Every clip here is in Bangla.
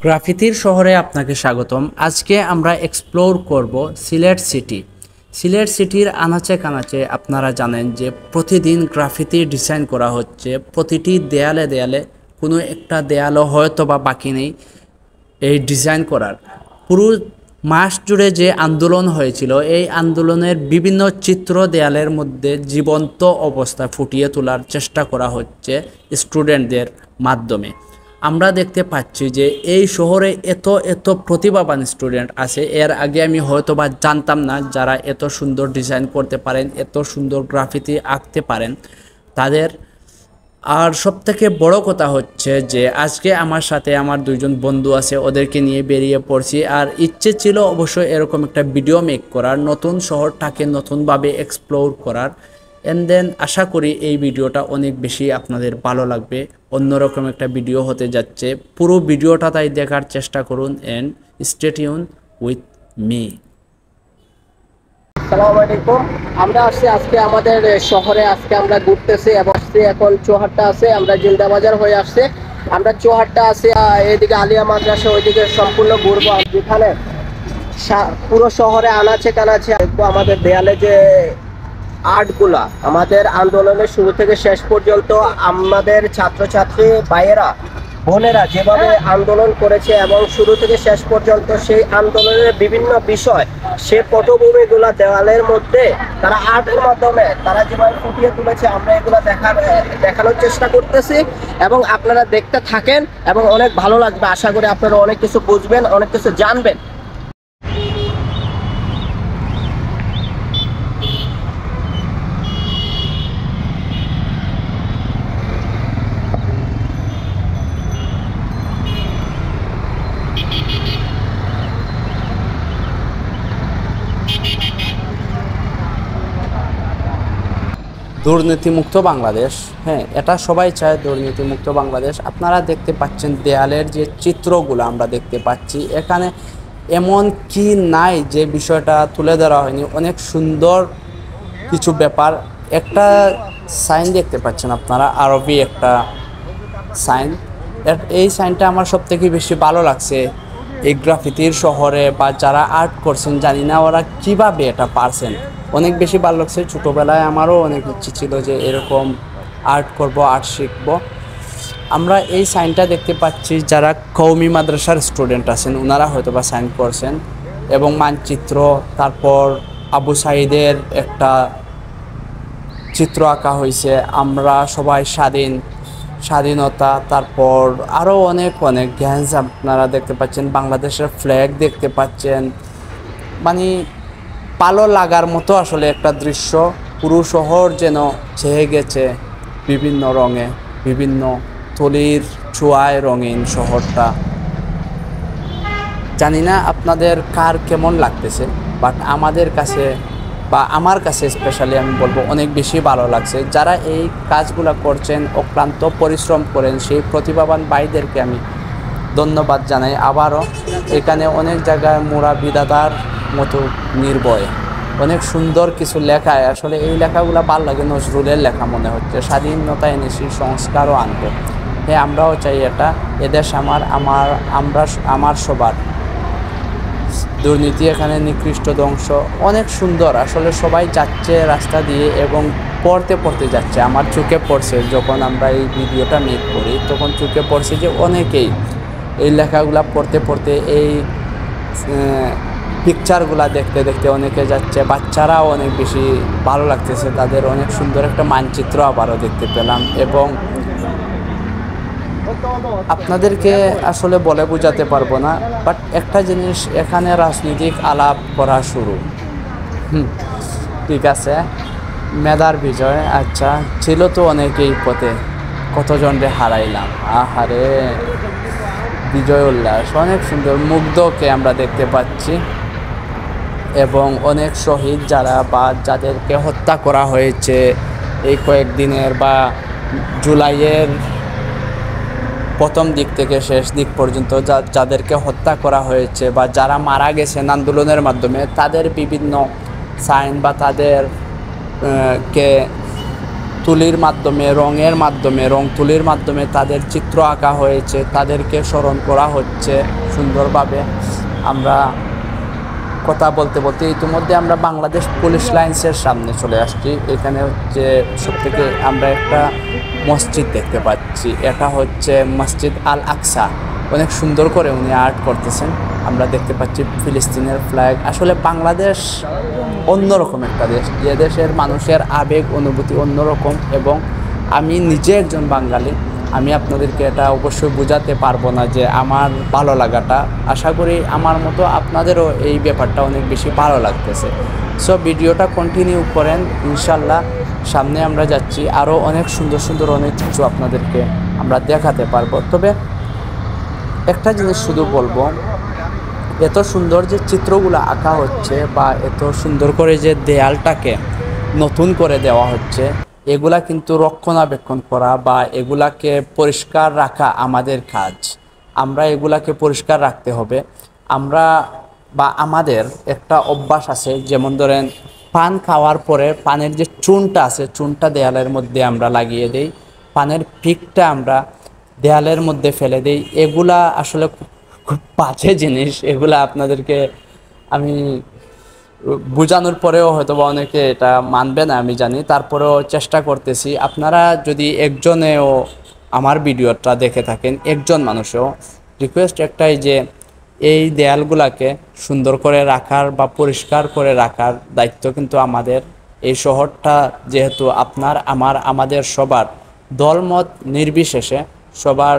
গ্রাফিতির শহরে আপনাকে স্বাগতম। আজকে আমরা এক্সপ্লোর করব সিলেট সিটি। সিলেট সিটির আনাচে কানাচে আপনারা জানেন যে প্রতিদিন গ্রাফিতি ডিজাইন করা হচ্ছে। প্রতিটি দেয়ালে দেয়ালে কোনো একটা দেয়ালও হয়তো বা বাকি নেই এই ডিজাইন করার। পুরো মাস জুড়ে যে আন্দোলন হয়েছিল, এই আন্দোলনের বিভিন্ন চিত্র দেয়ালের মধ্যে জীবন্ত অবস্থায় ফুটিয়ে তোলার চেষ্টা করা হচ্ছে স্টুডেন্টদের মাধ্যমে। আমরা দেখতে পাচ্ছি যে এই শহরে এত এত প্রতিভাবান স্টুডেন্ট আছে, এর আগে আমি হয়তো বা জানতাম না যারা এত সুন্দর ডিজাইন করতে পারেন, এত সুন্দর গ্রাফিতি আঁকতে পারেন তাদের। আর সবথেকে বড় কথা হচ্ছে যে আজকে আমার সাথে আমার দুইজন বন্ধু আছে, ওদেরকে নিয়ে বেরিয়ে পড়ছি। আর ইচ্ছে ছিল অবশ্যই এরকম একটা ভিডিও মেক করার, নতুন শহরটাকে নতুনভাবে এক্সপ্লোর করার। অ্যান্ড দেন আশা করি এই ভিডিওটা অনেক বেশি আপনাদের ভালো লাগবে। অন্যরকম একটা ভিডিও হতে যাচ্ছে, পুরো ভিডিওটা তাই দেখার চেষ্টা করুন and stay tune with me. আসসালামু আলাইকুম। আমরা আসছি আজকে আমাদের শহরে, আজকে আমরা ঘুরতেছি এবং এখন চৌহাট্টা আছে, আমরা জিন্দা বাজার হয়ে আসছে। আমরা চৌহাট্টা আছি, এইদিকে আলিয়া মাদ্রাসা, ওইদিকে সম্পূর্ণ ঘুরবো। যেখানে পুরো শহরে আনাচে কানাচে আমাদের দেয়ালে যে আর্টগুলা, আমাদের আন্দোলনের শুরু থেকে শেষ পর্যন্ত আমাদের ছাত্রছাত্রী ভাইয়েরা বোনেরা যেভাবে আন্দোলন করেছে এবং শুরু থেকে শেষ পর্যন্ত সেই আন্দোলনের বিভিন্ন বিষয়, সে পটভূমিগুলা দেওয়ালের মধ্যে তারা আর্টের মাধ্যমে তারা যেভাবে ফুটিয়ে তুলেছে, আমরা এগুলো দেখানোর চেষ্টা করতেছি এবং আপনারা দেখতে থাকেন এবং অনেক ভালো লাগবে। আশা করি আপনারা অনেক কিছু বুঝবেন, অনেক কিছু জানবেন। দুর্নীতিমুক্ত বাংলাদেশ, হ্যাঁ, এটা সবাই চায়, দুর্নীতিমুক্ত বাংলাদেশ। আপনারা দেখতে পাচ্ছেন দেয়ালের যে চিত্রগুলো আমরা দেখতে পাচ্ছি, এখানে এমন কি নাই যে বিষয়টা তুলে ধরা হয়নি। অনেক সুন্দর কিছু ব্যাপার। একটা সাইন দেখতে পাচ্ছেন আপনারা, আরবি একটা সাইন। এই সাইনটা আমার সবথেকে বেশি ভালো লাগছে এই গ্রাফিতির শহরে, বা যারা আর্ট করছেন জানি না ওরা কিভাবে এটা পারছেন, অনেক বেশি ভালো লাগছে। ছোটোবেলায় আমারও অনেক ইচ্ছে ছিল যে এরকম আর্ট করব, আর্ট শিখব। আমরা এই সাইনটা দেখতে পাচ্ছি, যারা কওমি মাদ্রাসার স্টুডেন্ট আছেন ওনারা হয়তো বা সাইন করছেন, এবং মানচিত্র, তারপর আবু সাইদের একটা চিত্র আঁকা হয়েছে, আমরা সবাই স্বাধীনতা, তারপর আরও অনেক অনেক গ্যান্স আপনারা দেখতে পাচ্ছেন, বাংলাদেশের ফ্ল্যাগ দেখতে পাচ্ছেন। মানে ভালো লাগার মতো আসলে একটা দৃশ্য। পুরো শহর যেন ছেয়ে গেছে বিভিন্ন রঙে, বিভিন্ন তুলির ছোঁয়ায় রঙিন শহরটা। জানি না আপনাদের কার কেমন লাগতেছে, বাট আমাদের কাছে বা আমার কাছে স্পেশালি আমি বলবো অনেক বেশি ভালো লাগছে। যারা এই কাজগুলো করছেন, অক্লান্ত পরিশ্রম করেন, সেই প্রতিভাবান ভাইদেরকে আমি ধন্যবাদ জানাই। আবারও এখানে অনেক জায়গায় মোরা বিধাতার মতো নির্ভয় অনেক সুন্দর কিছু লেখায়, আসলে এই লেখাগুলো ভালো লাগে। নজরুলের লেখা মনে হচ্ছে, স্বাধীনতা এনেছি সংস্কারও আনবো। হ্যাঁ, আমরাও চাই এটা, এদেশ আমার সবার। দুর্নীতি এখানে নিকৃষ্ট ধ্বংস, অনেক সুন্দর। আসলে সবাই যাচ্ছে রাস্তা দিয়ে এবং পড়তে যাচ্ছে। আমার চোখে পড়ছে, যখন আমরা এই ভিডিওটা মেক করি তখন চোখে পড়ছে যে অনেকেই এই লেখাগুলা পড়তে এই পিকচারগুলা দেখতে অনেকে যাচ্ছে। বাচ্চারাও অনেক বেশি ভালো লাগতেছে, তাদের অনেক সুন্দর একটা মানচিত্র আবারও দেখতে পেলাম। এবং আপনাদেরকে আসলে বলে বোঝাতে পারবো না, বাট একটা জিনিস, এখানে রাজনৈতিক আলাপ করা শুরু। ঠিক আছে, মেধার বিজয়, আচ্ছা ছিল তো অনেকেই পথে, কতজনরে হারাইলাম, আহারে বিজয় উল্লাস, অনেক সুন্দর। মুগ্ধকে আমরা দেখতে পাচ্ছি এবং অনেক শহীদ যারা বা যাদেরকে হত্যা করা হয়েছে এই কয়েকদিনের বা জুলাইয়ের প্রথম দিক থেকে শেষ দিক পর্যন্ত, যাদেরকে হত্যা করা হয়েছে বা যারা মারা গেছেন আন্দোলনের মাধ্যমে, তাদের বিভিন্ন সাইন বা তাদের কে তুলির মাধ্যমে, রঙের মাধ্যমে, রং তুলির মাধ্যমে তাদের চিত্র আঁকা হয়েছে, তাদেরকে স্মরণ করা হচ্ছে সুন্দরভাবে। আমরা কথা বলতে বলতে ইতিমধ্যে আমরা বাংলাদেশ পুলিশ লাইন্সের সামনে চলে আসছি। এখানে হচ্ছে সবথেকে আমরা একটা মসজিদ দেখতে পাচ্ছি, এটা হচ্ছে মসজিদ আল আকসা। অনেক সুন্দর করে উনি আর্ট করতেছেন। আমরা দেখতে পাচ্ছি ফিলিস্তিনের ফ্ল্যাগ। আসলে বাংলাদেশ অন্যরকম একটা দেশ, যে দেশের মানুষের আবেগ অনুভূতি অন্যরকম, এবং আমি নিজে একজন বাঙালি, আমি আপনাদেরকে এটা অবশ্যই বোঝাতে পারবো না যে আমার ভালো লাগাটা। আশা করি আমার মতো আপনাদেরও এই ব্যাপারটা অনেক বেশি ভালো লাগতেছে। সো ভিডিওটা কন্টিনিউ করেন, ইনশাল্লাহ সামনে আমরা যাচ্ছি, আরও অনেক সুন্দর সুন্দর অনেক কিছু আপনাদেরকে আমরা দেখাতে পারবো। তবে একটা জিনিস শুধু বলবো, এত সুন্দর যে চিত্রগুলো আঁকা হচ্ছে বা এত সুন্দর করে যে দেয়ালটাকে নতুন করে দেওয়া হচ্ছে, এগুলা কিন্তু রক্ষণাবেক্ষণ করা বা এগুলাকে পরিষ্কার রাখা আমাদের কাজ। আমরা এগুলাকে পরিষ্কার রাখতে হবে। আমরা বা আমাদের একটা অভ্যাস আছে, যেমন ধরেন পান খাওয়ার পরে পানের যে চুনটা আছে, চুনটা দেয়ালের মধ্যে আমরা লাগিয়ে দিই, পানের পিকটা আমরা দেয়ালের মধ্যে ফেলে দিই। এগুলা আসলে খুব বাজে জিনিস। এগুলা আপনাদেরকে আমি বোঝানোর পরেও হয়তো বা অনেকে এটা মানবে না, আমি জানি, তারপরেও চেষ্টা করতেছি। আপনারা যদি একজনেও আমার ভিডিওটা দেখে থাকেন, একজন মানুষও, রিকোয়েস্ট একটাই যে এই দেয়ালগুলাকে সুন্দর করে রাখার বা পরিষ্কার করে রাখার দায়িত্ব কিন্তু আমাদের। এই শহরটা যেহেতু আপনার, আমার, আমাদের সবার, দলমত নির্বিশেষে সবার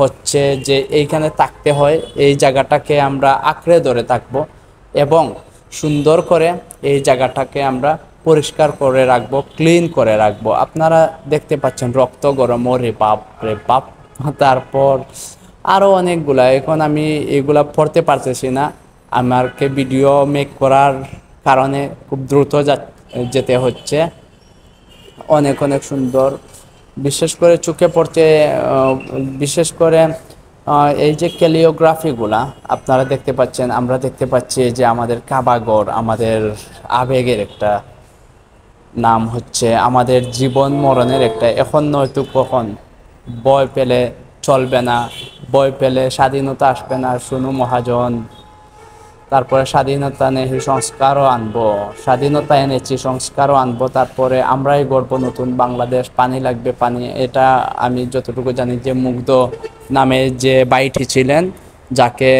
হচ্ছে যে এইখানে থাকতে হয়। এই জায়গাটাকে আমরা আঁকড়ে ধরে থাকবো এবং সুন্দর করে এই জায়গাটাকে আমরা পরিষ্কার করে রাখবো, ক্লিন করে রাখবো। আপনারা দেখতে পাচ্ছেন রক্ত গরম, রে বাপ রে বাপ। তারপর আরও অনেকগুলা, এখন আমি এগুলা পড়তে পারতেছি না, আমাকে ভিডিও মেক করার কারণে খুব দ্রুত যেতে হচ্ছে। অনেক অনেক সুন্দর, বিশেষ করে চোখে পড়তে, বিশেষ করে এই যে ক্যালিওগ্রাফিগুলা আপনারা দেখতে পাচ্ছেন, আমরা দেখতে পাচ্ছি যে আমাদের কাবাগর, আমাদের আবেগের একটা নাম হচ্ছে, আমাদের জীবন মরণের একটা, এখন নয়তো কখন, ভয় পেলে চলবে না, ভয় পেলে স্বাধীনতা আসবে না, শুনু মহাজন। তারপরে স্বাধীনতা নেই, সংস্কারও আনবো, স্বাধীনতা এনেছি, সংস্কারও আনবো, তারপরে আমরাই গর্ব নতুন বাংলাদেশ, পানি লাগবে পানি। এটা আমি যতটুকু জানি যে মুগ্ধ নামে যে বাইটি ছিলেন, যাকে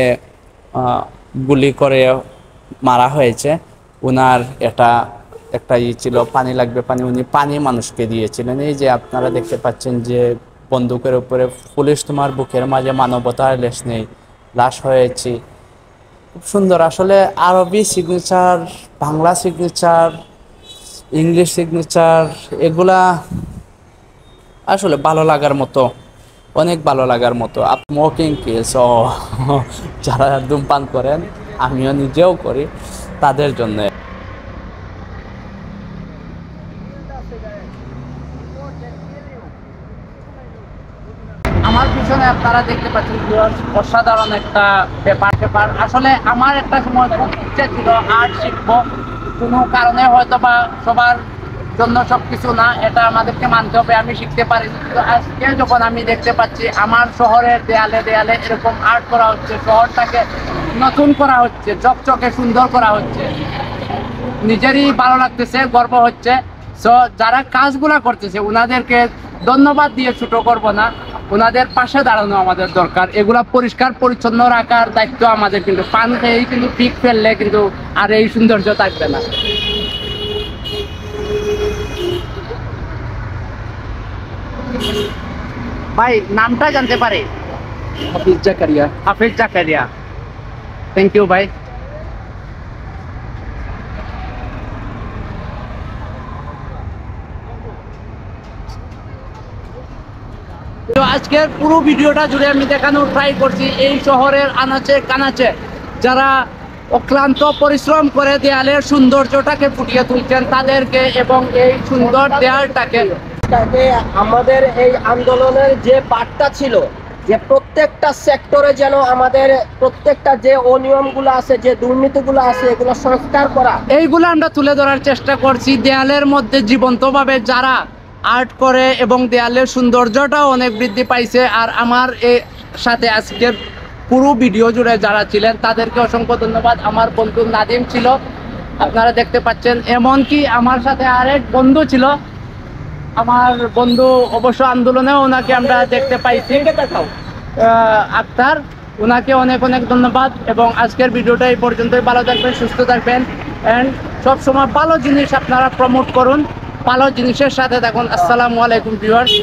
গুলি করে মারা হয়েছে, ওনার এটা একটা ছিল, পানি লাগবে পানি, উনি পানি মানুষকে দিয়েছিলেন। এই যে আপনারা দেখতে পাচ্ছেন যে বন্দুকের উপরে, পুলিশ তোমার বুকের মাঝে মানবতার লেশ নেই, লাশ হয়েছি। খুব সুন্দর আসলে, আরবি signature, Bangla signature, English signature, এগুলা আসলে ভালো লাগার মতো, অনেক ভালো লাগার মতো। স্মোকিং কিলস, যারা ধূমপান করেন, আমিও নিজেও করি, তাদের জন্য। আমার পিছনে আপনারা দেখতে পাচ্ছেন অসাধারণ একটা ব্যাপার। আসলে আমার একটা সময় খুব ইচ্ছা ছিল আর্ট শিখবো, কোনো কারণে হয়তো বা সবার জন্য সবকিছু না, এটা আমাদেরকে মানতে হবে, আমি শিখতে পারি। তো আজকে যখন আমি দেখতে পাচ্ছি আমার শহরের দেয়ালে দেয়ালে এরকম আর্ট করা হচ্ছে, শহরটাকে নতুন করা হচ্ছে, চকচকে সুন্দর করা হচ্ছে, নিজেরই ভালো লাগতেছে, গর্ব হচ্ছে। সো যারা কাজগুলা করতেছে ওনাদেরকে ধন্যবাদ দিয়ে ছোট করব না, ওনাদের পাশে দাঁড়ানো আমাদের দরকার। এগুলা পরিষ্কার পরিচ্ছন্ন রাখার দায়িত্ব আমাদের, কিন্তু পান খেয়েই কিন্তু পিক ফেললে কিন্তু আর এই সৌন্দর্য থাকবে না। ভাই নামটা জানতে পারি? হাফিজ জাকারিয়া। হাফিজ জাকারিয়া, থ্যাংক ইউ ভাই। তো আজকের পুরো ভিডিওটা জুড়ে আমি দেখানোর ট্রাই করছি এই শহরের আনাচে কানাচে যারা অক্লান্ত পরিশ্রম করে দেয়ালের সৌন্দর্যটাকে ফুটিয়ে তুলছেন তাদেরকে, এবং এই সুন্দর দেয়ালটাকে আমাদের এই আন্দোলনের যে বার্তা ছিল যে প্রত্যেকটা সেক্টরে যেন আমাদের প্রত্যেকটা যে অনিয়মগুলো আছে, যে দুর্নীতিগুলো আছে, এগুলো সংস্কার করা, এইগুলো আমরা তুলে ধরার চেষ্টা করছি। দেয়ালের মধ্যে জীবন্তভাবে যারা আর্ট করে এবং দেয়ালের সৌন্দর্যটাও অনেক বৃদ্ধি পাইছে। আর আমার এর সাথে আজকের পুরো ভিডিও জুড়ে যারা ছিলেন তাদেরকে অসংখ্য ধন্যবাদ। আমার বন্ধু নাদিম ছিল, আপনারা দেখতে পাচ্ছেন। এমনকি আমার সাথে আরেক বন্ধু ছিল, আমার বন্ধু অবশ্য আন্দোলনেও ওনাকে আমরা দেখতে পাইছি, আক্তার, ওনাকে অনেক অনেক ধন্যবাদ। এবং আজকের ভিডিওটা এই পর্যন্তই। ভালো থাকবেন, সুস্থ থাকবেন, অ্যান্ড সবসময় ভালো জিনিস আপনারা প্রমোট করুন, ভালো জিনিসের সাথে থাকুন। আসসালামু আলাইকুম ভিউয়ার্স।